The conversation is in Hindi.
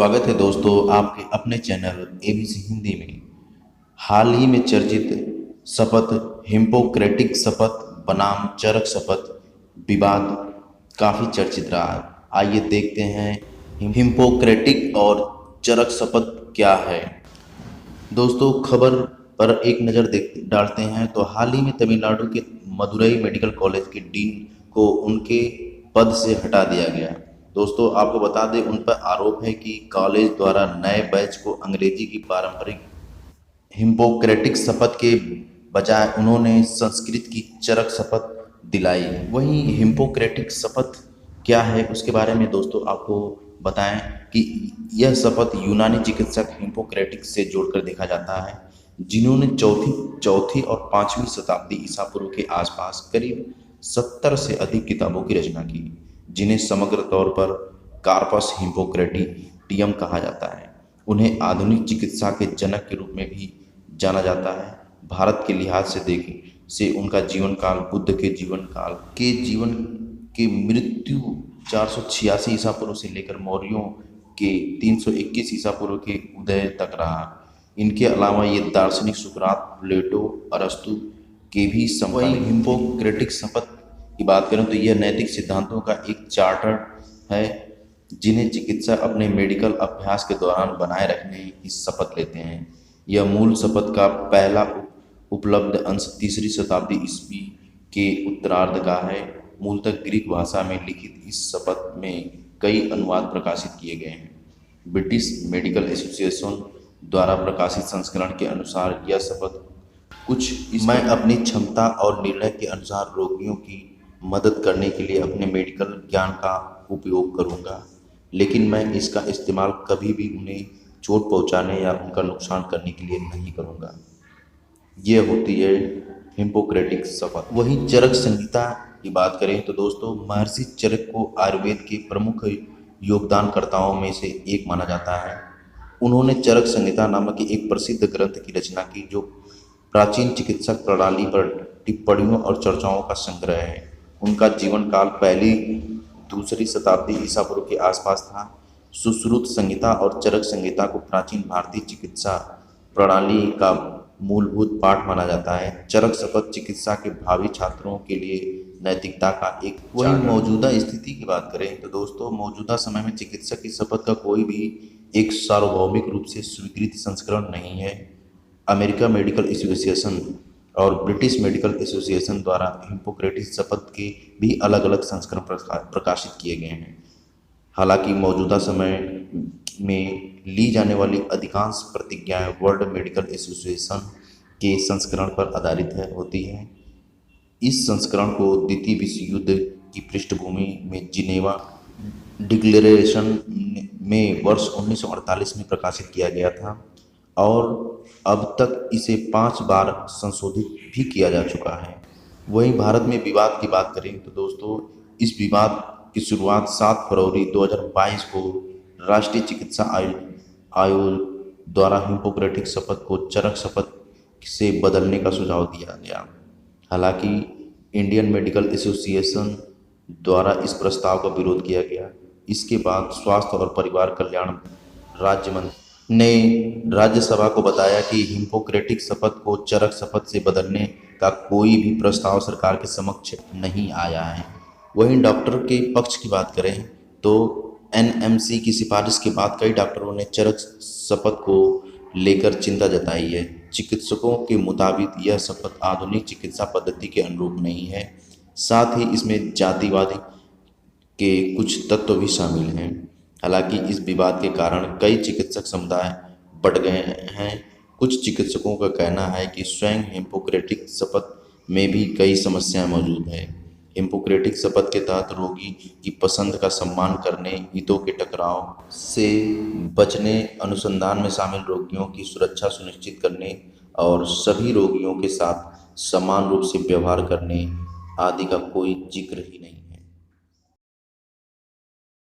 स्वागत है दोस्तों आपके अपने चैनल एबीसी हिंदी में। हाल ही में चर्चित शपथ हिप्पोक्रेटिक शपथ बनाम चरक शपथ विवाद काफ़ी चर्चित रहा है। आइए देखते हैं हिप्पोक्रेटिक और चरक शपथ क्या है। दोस्तों खबर पर एक नज़र डालते हैं तो हाल ही में तमिलनाडु के मदुरई मेडिकल कॉलेज के डीन को उनके पद से हटा दिया गया। दोस्तों आपको बता दें उन पर आरोप है कि कॉलेज द्वारा नए बैच को अंग्रेजी की पारंपरिक हिप्पोक्रेटिक शपथ के बजाय उन्होंने संस्कृत की चरक शपथ दिलाई। वहीं हिप्पोक्रेटिक शपथ क्या है उसके बारे में दोस्तों आपको बताएं कि यह शपथ यूनानी चिकित्सक हिप्पोक्रेटिक से जोड़कर देखा जाता है, जिन्होंने चौथी और 5वीं शताब्दी ईसा पूर्व के आसपास करीब 70 से अधिक किताबों की रचना की, जिन्हें समग्र तौर पर कार्पस हिप्पोक्रेटियम कहा जाता है। उन्हें आधुनिक चिकित्सा के जनक के रूप में भी जाना जाता है। भारत के लिहाज से देखें से उनका जीवन काल बुद्ध के जीवन के मृत्यु 486 ईसा पूर्व से लेकर मौर्यों के 321 ईसा पूर्व के उदय तक रहा। इनके अलावा ये दार्शनिक सुकरात, प्लेटो, अरस्तु के भी समकालीन। हिप्पोक्रेटिक शपथ की बात करें तो यह नैतिक सिद्धांतों का एक चार्टर है, जिन्हें चिकित्सक अपने मेडिकल अभ्यास के दौरान बनाए रखने की शपथ लेते हैं। यह मूल शपथ का पहला उपलब्ध अंश 3री शताब्दी ईस्वी के उत्तरार्ध का है। मूलतः ग्रीक भाषा में लिखित इस शपथ में कई अनुवाद प्रकाशित किए गए हैं। ब्रिटिश मेडिकल एसोसिएशन द्वारा प्रकाशित संस्करण के अनुसार यह शपथ मैं अपनी क्षमता और निर्णय के अनुसार रोगियों की मदद करने के लिए अपने मेडिकल ज्ञान का उपयोग करूंगा, लेकिन मैं इसका इस्तेमाल कभी भी उन्हें चोट पहुंचाने या उनका नुकसान करने के लिए नहीं करूंगा। ये होती है हिप्पोक्रेटिक शपथ। वहीं चरक संहिता की बात करें तो दोस्तों महर्षि चरक को आयुर्वेद के प्रमुख योगदानकर्ताओं में से एक माना जाता है। उन्होंने चरक संहिता नामक एक प्रसिद्ध ग्रंथ की रचना की, जो प्राचीन चिकित्सक प्रणाली पर टिप्पणियों और चर्चाओं का संग्रह है। उनका जीवन काल 1ली-2री शताब्दी ईसा पूर्व के आसपास था। सुश्रुत संहिता और चरक संहिता को प्राचीन भारतीय चिकित्सा प्रणाली का मूलभूत पाठ माना जाता है। चरक शपथ चिकित्सा के भावी छात्रों के लिए नैतिकता का एक। वही मौजूदा स्थिति की बात करें तो दोस्तों मौजूदा समय में चिकित्सक की शपथ का कोई भी एक सार्वभौमिक रूप से स्वीकृत संस्करण नहीं है। अमेरिका मेडिकल एसोसिएशन और ब्रिटिश मेडिकल एसोसिएशन द्वारा हिप्पोक्रेटिक शपथ के भी अलग अलग संस्करण प्रकाशित किए गए हैं। हालांकि मौजूदा समय में ली जाने वाली अधिकांश प्रतिज्ञाएं वर्ल्ड मेडिकल एसोसिएशन के संस्करण पर आधारित होती हैं। इस संस्करण को द्वितीय विश्व युद्ध की पृष्ठभूमि में जिनेवा डिक्लेरेशन में वर्ष 1948 में प्रकाशित किया गया था और अब तक इसे 5 बार संशोधित भी किया जा चुका है। वहीं भारत में विवाद की बात करें तो दोस्तों इस विवाद की शुरुआत 7 फरवरी 2022 को राष्ट्रीय चिकित्सा आयोग द्वारा हिप्पोक्रेटिक शपथ को चरक शपथ से बदलने का सुझाव दिया गया। हालांकि इंडियन मेडिकल एसोसिएशन द्वारा इस प्रस्ताव का विरोध किया गया। इसके बाद स्वास्थ्य और परिवार कल्याण राज्य मंत्री ने राज्यसभा को बताया कि हिप्पोक्रेटिक शपथ को चरक शपथ से बदलने का कोई भी प्रस्ताव सरकार के समक्ष नहीं आया है। वहीं डॉक्टर के पक्ष की बात करें तो एनएमसी की सिफारिश के बाद कई डॉक्टरों ने चरक शपथ को लेकर चिंता जताई है। चिकित्सकों के मुताबिक यह शपथ आधुनिक चिकित्सा पद्धति के अनुरूप नहीं है, साथ ही इसमें जातिवाद के कुछ तत्व भी शामिल हैं। हालांकि इस विवाद के कारण कई चिकित्सक समुदाय बढ़ गए हैं। कुछ चिकित्सकों का कहना है कि स्वयं हिप्पोक्रेटिक शपथ में भी कई समस्याएं मौजूद हैं। हिप्पोक्रेटिक शपथ के तहत रोगी की पसंद का सम्मान करने, हितों के टकराव से बचने, अनुसंधान में शामिल रोगियों की सुरक्षा सुनिश्चित करने और सभी रोगियों के साथ समान रूप से व्यवहार करने आदि का कोई जिक्र ही नहीं।